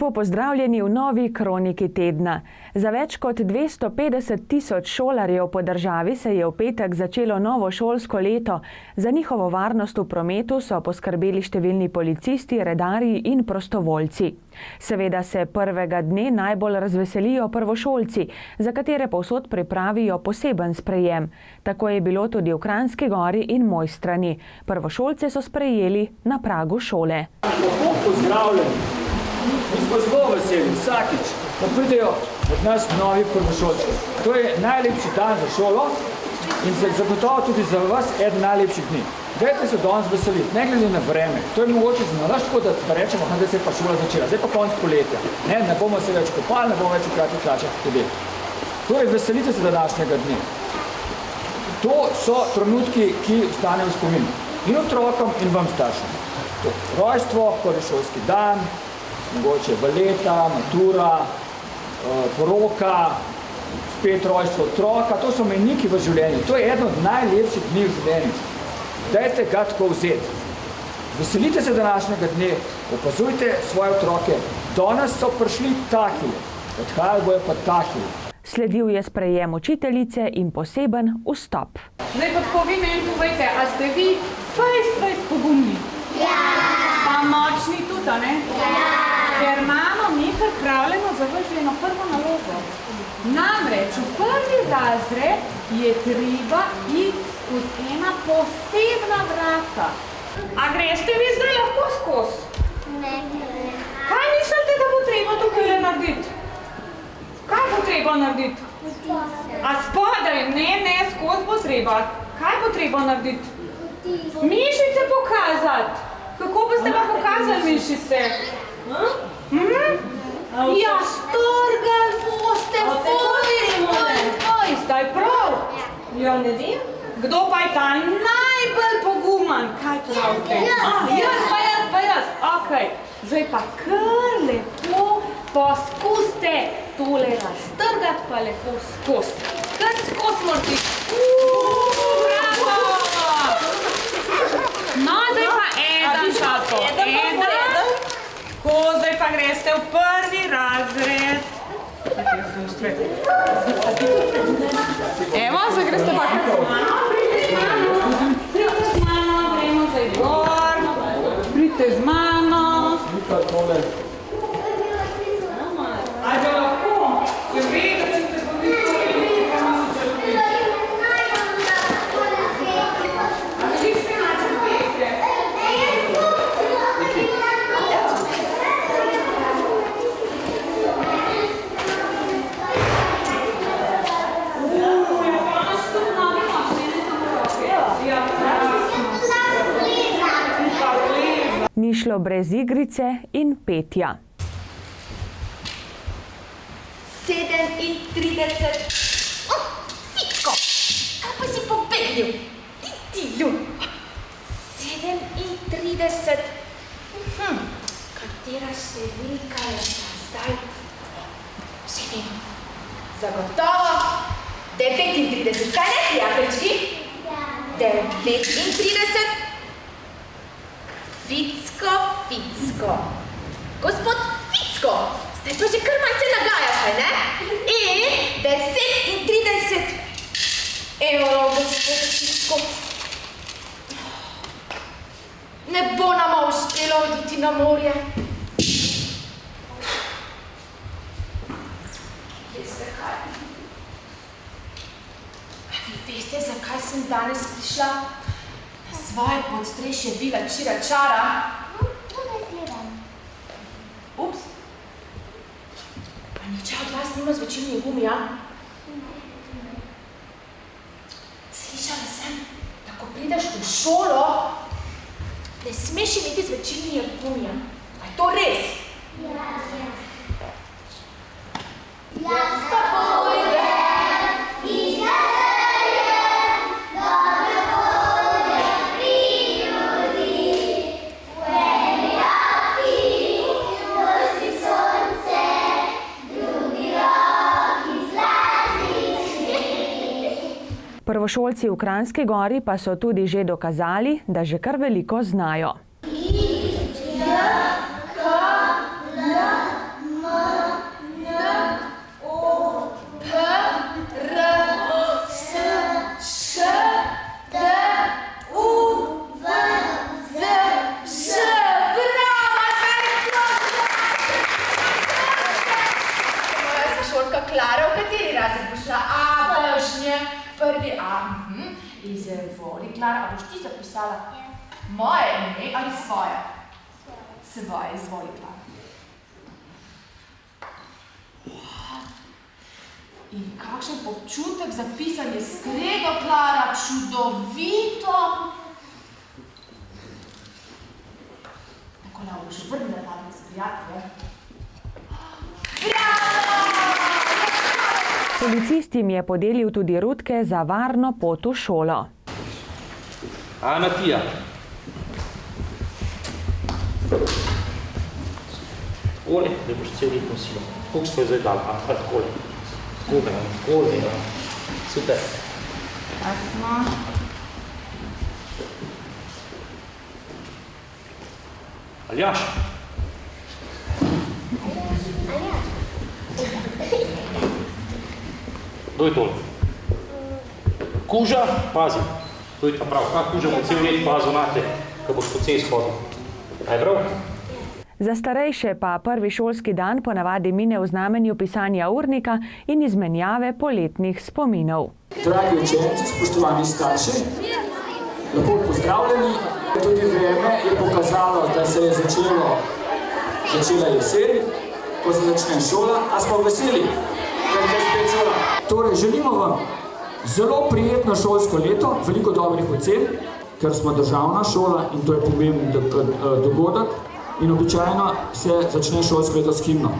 Lepo pozdravljeni v novi kroniki tedna. Za več kot 250 tisoč šolarjev po državi se je v petek začelo novo šolsko leto. Za njihovo varnost v prometu so poskrbeli številni policisti, redarji in prostovoljci. Seveda se prvega dne najbolj razveselijo prvošolci, za katere povsod pripravijo poseben sprejem. Tako je bilo tudi v Kranjski Gori in Mojstrani. Prvošolce so sprejeli na pragu šole. Lepo pozdravljeni. Mi smo zelo veseli vsakič, da pridejo od nas novi prvošolci. To je najlepši dan za šolo in zagotovo tudi za vas eden najlepših dni. Dajte se danes veseliti, ne glede na vreme. To je mogoče za nas tako, da rečemo, da se je pa šola začela. Zdaj pa konec poletja. Ne bomo se več kopali, ne bomo več v kratkih hlačah hodili. Torej, veselite se današnjega dne. To so trenutki, ki ostanejo v spominu. In otrokom, in vam staršem. Rojstvo, prvi šolski dan, mogoče valeta, matura, poroka, spet rojstvo otroka. To so mejniki v življenju. To je eden od najlepših dni v življenju. Dajte ga tako vzeti. Veselite se današnjega dne, opazujte svoje otroke. Danes so prišli takile, odhajali bojo pa takile. Sledil je sprejem učiteljice in poseben vstop. Zdaj pa tako vi meni povejte, a ste vi fejst pogumni? Ja! Pa močni tudi, ne? Ja! Ker imamo mi pripravljeno za vas že eno prvo nalogo. Namreč v prvi razred je treba iti skozi ena posebna vrata. A greste vi zdaj lahko skozi? Ne. Kaj mislite, da bo treba tukaj narediti? Kaj bo treba narediti? A spodaj? Ne, skozi bo treba. Kaj bo treba narediti? Mišice pokazati. Kako boste pa pokazali mišice? Ja, strgali boste, foj, zdaj prav. Ja, ne vem. Kdo pa je ta najbolj poguman? Kaj pravite? Jaz pa jaz. Okej. Zdaj pa kar lepo poskuste tole raztrgati, pa lepo skozi. Kar skozi morate. Bravo! No, zdaj pa eden šato. Tako, zdaj pa greste v prvi razred. Evo, zdaj greste pa kako. Pridite z mano, gremo zdaj gor. Pridite z mano. Ajde lahko, se vede, če ste povisili, pa malo če vidi. A vidiš, kaj nače poveste? Ni šlo brez igrice in petja. 37. Ficko! Kaj pa si pobegnil? Ti. 37. Katera številka je pa zdaj? Že vem. Zagotovo 39. Kaj ne, prijateljčki? 39. Ficko. Gospod Ficko, ste pa že kar malce nagajali, ne? In 10:30. Evo, gospod Ficko. Ne bo nama uspelo oditi na morje. Veste kaj? A vi veste, zakaj sem danes prišla na svoje podstrešje vila Čiračara? Ups. A niče od vas nima zvečilnih gumija? Slišala sem, da ko prideš v šolo, ne smeš imeti zvečilnih gumija. A je to res? Jaz pa pojdem in narejem dobre volje pri ljudi. Venjaki, nosi sonce, drugi roki zlati sneg. Prvošolci v Kranjski Gori pa so tudi že dokazali, da že kar veliko znajo. Klara, v kateri razred boš šla? Bošnje, prvi A. Izvoli, Klara, a boš ti zapisala moje ime ali svoje? Svoje, izvoli, Klara. In kakšen občutek za pisanje s kredo, Klara, čudovito! Tako nam boš vrnila tablic, prijatelje. Policist jim je podelil tudi rutke za varno pot v šolo. Ana Tija. Takole, da boš cel let nosila. Koliko ste zdaj dali? Takole. Takole. Super. Asma. Aljaš. Kdo je tole? Kuža, pazi. To je pa prav. Kak kuža bo cel let pazil nate, ko boš po cesti hodil? Aj prav? Za starejše pa prvi šolski dan ponavadi mine v znamenju pisanja urnika in izmenjave poletnih spominov. Dragi učenci, spoštovani starši, lepo pozdravljeni. Tudi vreme je pokazalo, da se je začela jesen, ko se začne šola, a smo veseli, da je spet šola. Torej, želimo vam zelo prijetno šolsko leto, veliko dobrih ocen, ker smo državna šola in to je pomemben dogodek. In običajno se začne šolsko leto s himno.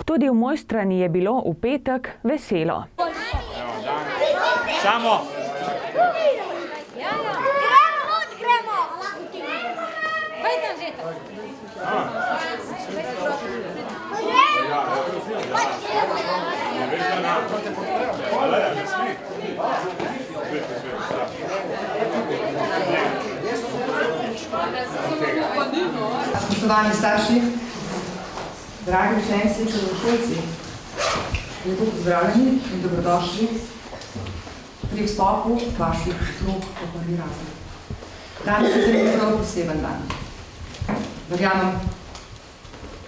Tudi v Mojstrani je bilo v petek veselo. Samo. Gremo! Pojďte žít. Spoštovani starši, dragi učenci in šološolci, lepo pozdravljeni in dobrodošli pri vstopu vaših otrok v prvi razred. Danes je zelo prav poseben dan. Verjamem,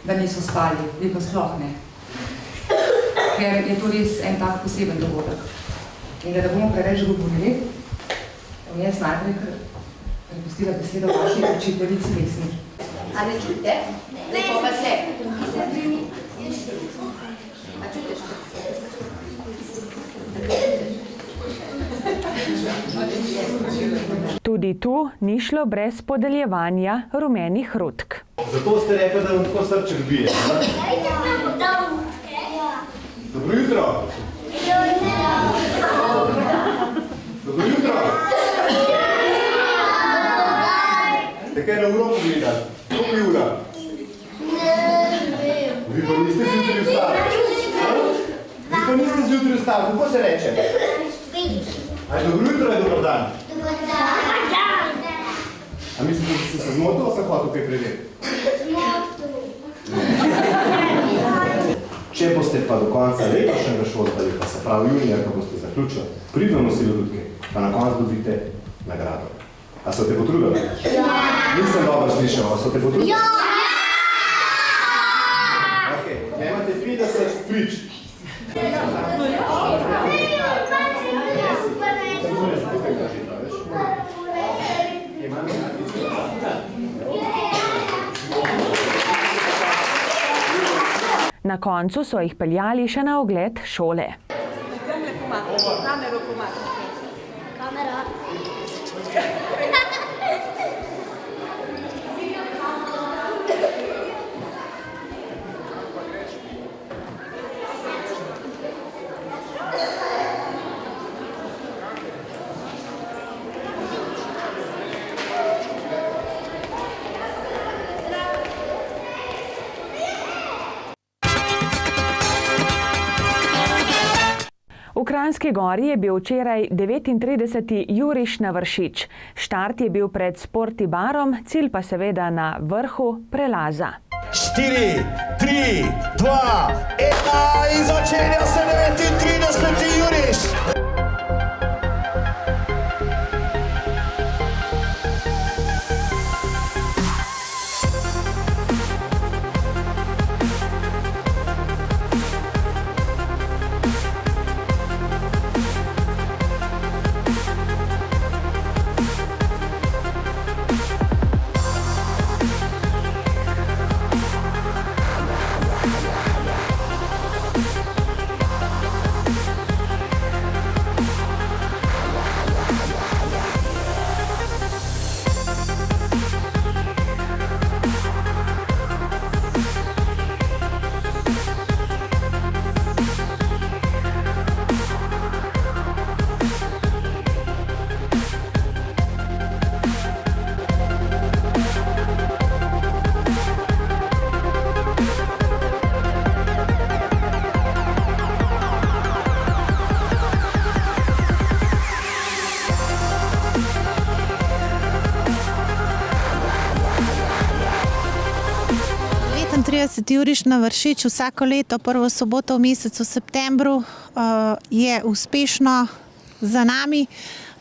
da niso spali, vi pa sploh ne, ker je to res en tak poseben dogodek. In da bomo preveč govorili, bom jaz najprej prepustila besedo vaši učiteljici Vesni. A ne čujte? Lepo pa tle. A čujteš? Tudi tu ni šlo brez podeljevanja rumenih rutk. Zato ste rekli, da vam tako srček bije. Dobro jutro! Dobro jutro! Ste kaj na uro pogledali? Koliko je ura? Vi pa niste zjutraj vstali? Vi pa niste zjutraj vstali, kako se reče? Aj, dobro jutro je dober dan? Dober dan! A mislite, da ste se zmotil, ali sem hotel kaj preveriti? Če boste pa do konca letošnjega šolskega leta, se pravi junija, ko boste zaključili, pridno nosili rutke, pa na koncu dobite nagrado. A so te potrudili? Ja! Nisem dobro slišal, a so te potrudili? Ja! Ok, imate 50 prič. Na koncu so jih peljali še na ogled šole. Kranjski Gori je bil včeraj 39. Juriš na Vršič. Štart je bil pred Sporti barom, cilj pa seveda na vrhu prelaza. 4, 3, 2, 1 in začenja se 39. Juriš. Juriš na Vršič vsako leto, prvo soboto v mesecu septembru, je uspešno za nami.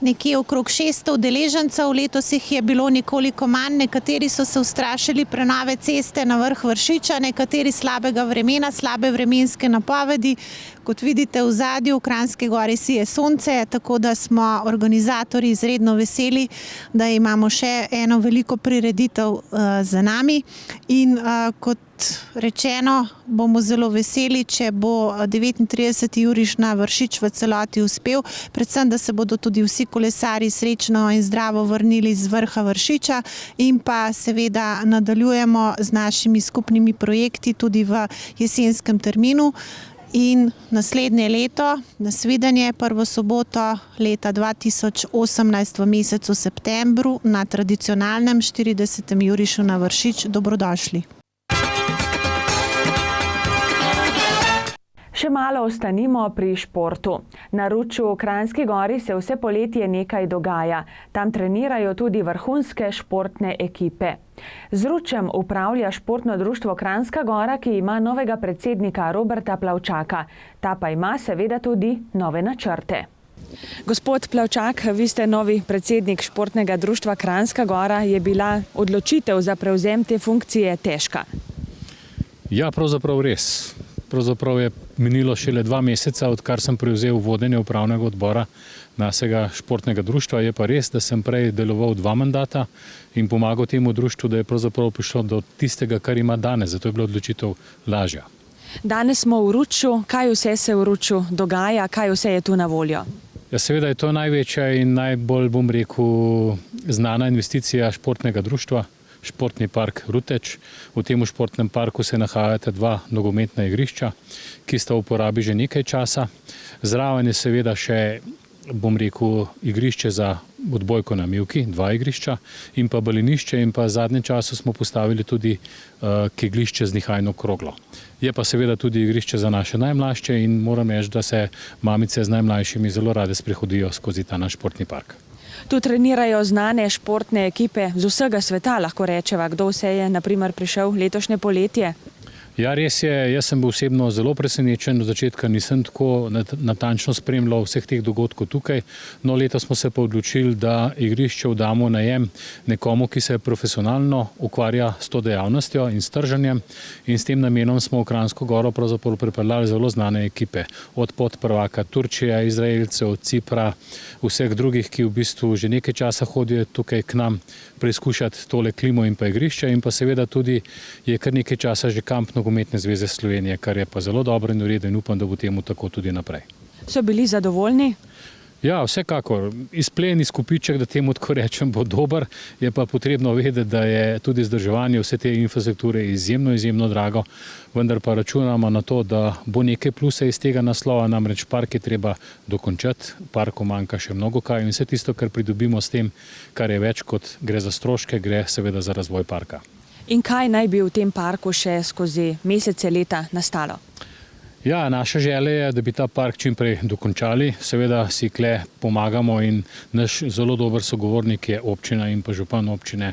Nekje okrog 600 udeležencev, letos jih je bilo nekoliko manj, nekateri so se ustrašili prenove ceste na vrh Vršiča, nekateri slabega vremena, slabe vremenske napovedi. Kot vidite v zadju v Kranjski Gori sije sonce, tako da smo organizatorji izredno veseli, da imamo še eno veliko prireditev za nami. In kot rečeno, bomo zelo veseli, če bo 39. Juriš na Vršič v celoti uspel, predvsem, da se bodo tudi vsi kolesarji srečno in zdravo vrnili z vrha Vršiča in pa seveda nadaljujemo z našimi skupnimi projekti tudi v jesenskem terminu. In naslednje leto, nasvidenje, prvo soboto leta 2018 v mesecu septembru na tradicionalnem 40. Jurišu na Vršič. Dobrodošli. Še malo ostanimo pri športu. Na Ruču v Kranjski Gori se vse poletje nekaj dogaja. Tam trenirajo tudi vrhunske športne ekipe. Z Ručem upravlja športno društvo Kranjska Gora, ki ima novega predsednika Roberta Plavčaka. Ta pa ima seveda tudi nove načrte. Gospod Plavčak, vi ste novi predsednik športnega društva Kranjska Gora. Je bila odločitev za prevzem te funkcije težka? Ja, pravzaprav res. Pravzaprav je minilo šele 2 meseca, odkar sem prevzel vodenje upravnega odbora našega športnega društva. Je pa res, da sem prej deloval 2 mandata in pomagal temu društvu, da je pravzaprav prišlo do tistega, kar ima danes. Zato je bila odločitev lažja. Danes smo v Ruču. Kaj vse se v Ruču dogaja? Kaj vse je tu na voljo? Ja, seveda je to največja in najbolj, bom rekel, znana investicija športnega društva. Športni park Ruteč. V tem športnem parku se nahajata 2 nogometna igrišča, ki sta v uporabi že nekaj časa. Zraven je seveda še, bom rekel, igrišče za odbojko na mivki, 2 igrišča, in pa balinišče, in pa v zadnjem času smo postavili tudi kegljišče z nihajno kroglo. Je pa seveda tudi igrišče za naše najmlajše in moram reči, da se mamice z najmlajšimi zelo rade sprehodijo skozi ta naš športni park. Tu trenirajo znane športne ekipe z vsega sveta, lahko rečeva. Kdo vse je, na primer, prišel letošnje poletje? Ja, res je. Jaz sem bil osebno zelo presenečen. Od začetka nisem tako natančno spremljal vseh teh dogodkov tukaj. No, letos smo se pa odločili, da igrišče vdamo v najem nekomu, ki se profesionalno ukvarja s to dejavnostjo in s trženjem. In s tem namenom smo v Kranjsko Goro pravzaprav pripeljali zelo znane ekipe. Od podprvaka Turčije, Izraelcev, Cipra, vseh drugih, ki v bistvu že nekaj časa hodijo tukaj k nam preizkušati tole klimo in pa igrišče. In pa seveda tudi je kar nekaj časa že kamp Nogometne zveze Slovenije, kar je pa zelo dobro in uredo in upam, da bo temu tako tudi naprej. So bili zadovoljni? Ja, vsekakor. Izplen, izkupiček, da temu tako rečem, bo dober. Je pa potrebno vedeti, da je tudi vzdrževanje vse te infrastrukture izjemno drago, vendar pa računamo na to, da bo nekaj plusa iz tega naslova, namreč park je treba dokončati, parku manjka še mnogo kaj in vse tisto, kar pridobimo s tem, kar je več kot gre za stroške, gre seveda za razvoj parka. In kaj naj bi v tem parku še skozi mesece, leta nastalo? Ja, naša želja je, da bi ta park čim prej dokončali. Seveda si kle pomagamo in naš zelo dober sogovornik je občina in pa župan občine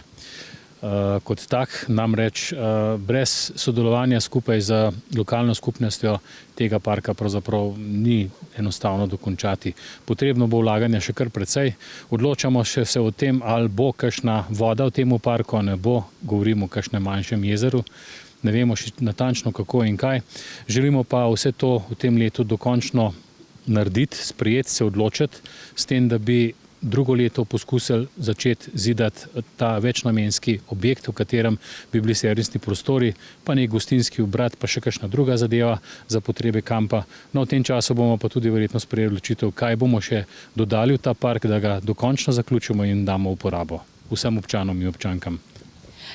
kot tak. Namreč brez sodelovanja skupaj z lokalno skupnostjo tega parka pravzaprav ni enostavno dokončati. Potrebno bo vlaganja še kar precej. Odločamo še se o tem, ali bo kakšna voda v tem parku, ne bo, govorimo o kakšnem manjšem jezeru. Ne vemo še natančno kako in kaj. Želimo pa vse to v tem letu dokončno narediti, sprejeti, se odločiti, s tem, da bi drugo leto poskusili začeti zidati ta večnamenski objekt, v katerem bi bili servisni prostori, pa nek gostinski obrat, pa še kakšna druga zadeva za potrebe kampa. No, v tem času bomo pa tudi verjetno sprejeli odločitev, kaj bomo še dodali v ta park, da ga dokončno zaključimo in damo v uporabo vsem občanom in občankam.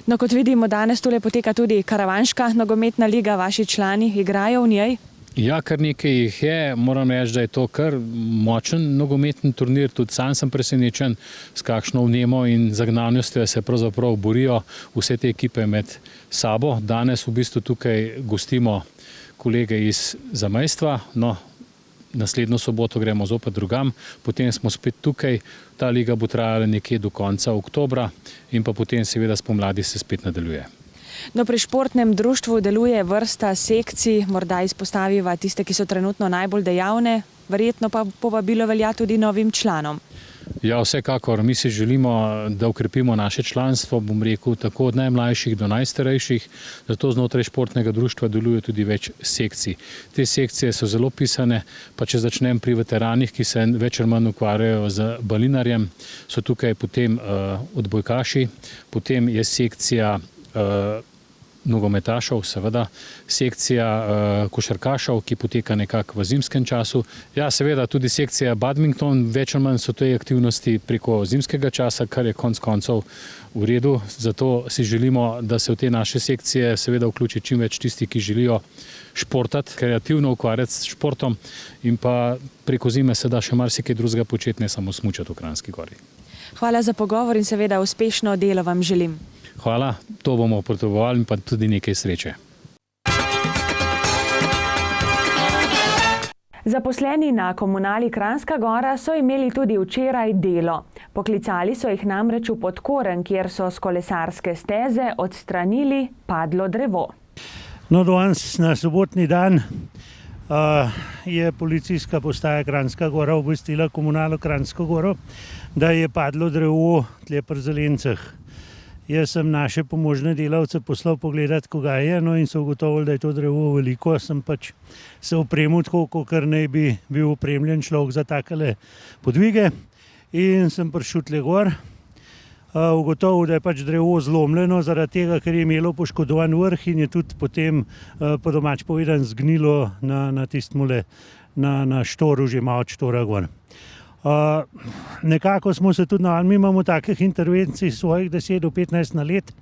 No, kot vidimo, danes tule poteka tudi Karavanška nogometna liga, vaši člani igrajo v njej. Ja, kar nekaj jih je. Moram reči, da je to kar močen nogometni turnir. Tudi sam sem presenečen, s kakšno vnemo in zagnanostjo se pravzaprav borijo vse te ekipe med sabo. Danes v bistvu tukaj gostimo kolege iz zamejstva. No, naslednjo soboto gremo zopet drugam, potem smo spet tukaj. Ta liga bo trajala nekje do konca oktobra in pa potem seveda spomladi se spet nadaljuje. No, pri športnem društvu deluje vrsta sekcij, morda izpostaviva tiste, ki so trenutno najbolj dejavne, verjetno pa povabilo velja tudi novim članom. Ja, vsekakor. Mi si želimo, da ukrepimo naše članstvo, bom rekel, tako od najmlajših do najstarejših, zato znotraj športnega društva deluje tudi več sekcij. Te sekcije so zelo pisane, pa če začnem pri veteranih, ki se več ali manj ukvarjajo z balinarjem, so tukaj potem odbojkaši, potem je sekcija nogometašov, seveda, sekcija košarkašov, ki poteka nekako v zimskem času. Ja, seveda tudi sekcija badminton, več ali manj so te aktivnosti preko zimskega časa, kar je konec koncev v redu. Zato si želimo, da se v te naše sekcije seveda vključi čim več tisti, ki želijo športati, kreativno ukvarjati s športom in pa preko zime se da še marsikaj drugega početi, ne samo smučati v Kranjski Gori. Hvala za pogovor in seveda uspešno delo vam želim. Hvala, to bomo potrebovali in pa tudi nekaj sreče. Zaposleni na komunali Kranjska Gora so imeli tudi včeraj delo. Poklicali so jih namreč v Podkoren, kjer so s kolesarske steze odstranili padlo drevo. No, danes na sobotni dan je policijska postaja Kranjska Gora obvestila komunalo Kranjsko Goro, da je padlo drevo tle pri Zelencah. Jaz sem naše pomožne delavce poslal pogledati, koga je, no in so ugotovili, da je to drevo veliko. Sem pač se opremil tako, kot naj bi bil opremljen človek za takele podvige. In sem prišel tle gor. Ugotovil, da je pač drevo zlomljeno zaradi tega, ker je imelo poškodovan vrh in je tudi potem, po domač povedan, zgnilo na tistmule, na štoru, že malo od štora gor. Nekako smo se tudi navadili, mi imamo takih intervencij svojih 10 do 15 na let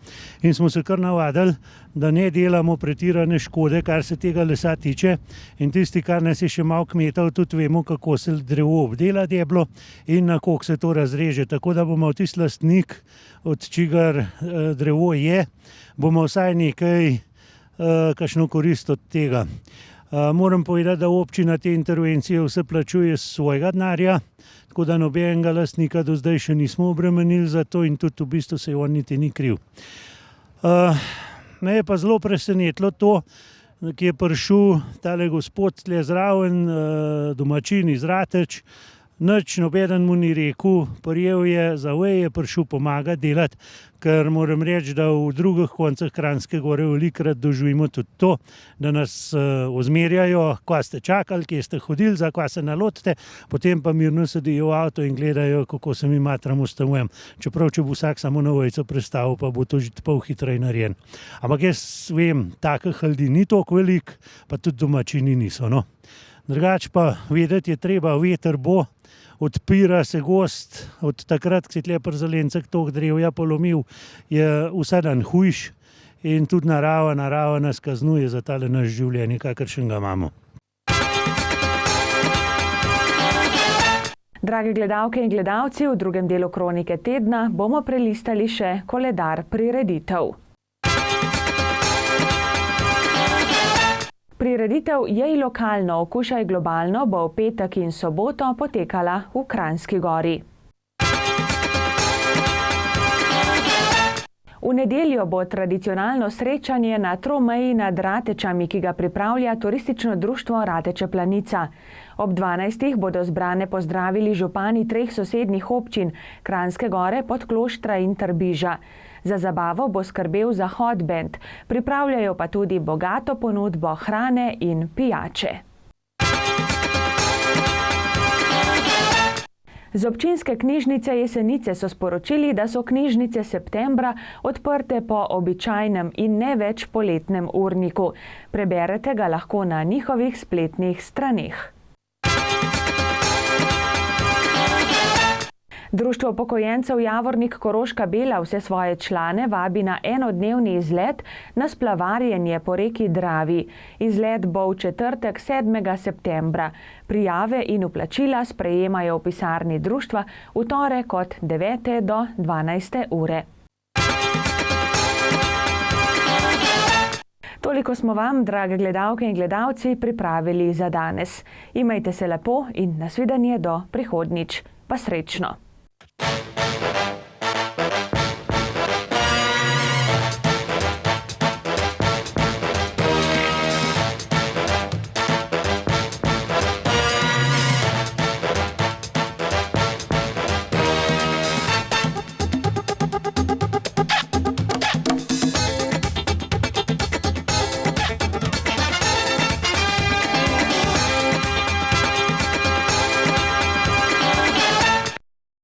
in smo se kar navadili, da ne delamo pretirane škode, kar se tega lesa tiče. In tisti, kar nas je še malo kmetov, tudi vemo, kako se drevo obdela deblo in na koliko se to razreže. Tako da bomo tisti lastnik, od čigar drevo je, bomo vsaj nekaj, kakšno korist od tega. Moram povedati, da občina te intervencije vse plačuje iz svojega denarja, tako da nobenega lastnika do zdaj še nismo obremenili za to in tudi v bistvu se on niti ni kriv. Me je pa zelo presenetilo to, ki je prišel tale gospod tle zraven, domačin iz Rateč, nič nobeden mu ni rekel, prijel je za vej, je prišel pomagati delati, ker moram reči, da v drugih koncah Kranjske Gore velikokrat doživimo tudi to, da nas ozmerjajo, kva ste čakali, kje ste hodili, za kva se nalotite, potem pa mirno sedijo v avto in gledajo, kako se mi matram ustavujem. Čeprav, če bo vsak samo na vejico prestavil, pa bo to že pol hitreje narejen. Ampak jaz vem, takih ljudi ni toliko veliko, pa tudi domačini niso, no. Drugač pa vedeti je treba, veter bo, odpira se gozd, od takrat, ko si tle pri Zelencah toliko drevja polomil, je vsak dan hujš in tudi narava nas kaznuje za tale naš življenje, kakršnega imamo. Drage gledalke in gledalci, v drugem delu Kronike tedna bomo prelistali še koledar prireditev. Prireditev Jej lokalno, okušaj globalno bo v petek in soboto potekala v Kranjski Gori. V nedeljo bo tradicionalno srečanje na tromeji nad Ratečami, ki ga pripravlja turistično društvo Rateče Planica. Ob 12. bodo zbrane pozdravili župani 3 sosednjih občin, Kranjske Gore, Podkloštra in Trbiža. Za zabavo bo skrbel Zahod band, pripravljajo pa tudi bogato ponudbo hrane in pijače. Z občinske knjižnice Jesenice so sporočili, da so knjižnice septembra odprte po običajnem in ne več poletnem urniku. Preberete ga lahko na njihovih spletnih straneh. Društvo upokojencev Javornik Koroška Bela vse svoje člane vabi na enodnevni izlet na splavarjenje po reki Dravi. Izlet bo v četrtek 7. septembra. Prijave in vplačila sprejemajo v pisarni društva v torek od 9. do 12. ure. Toliko smo vam, drage gledalke in gledalci, pripravili za danes. Imejte se lepo in nasvidenje do prihodnjič. Pa srečno!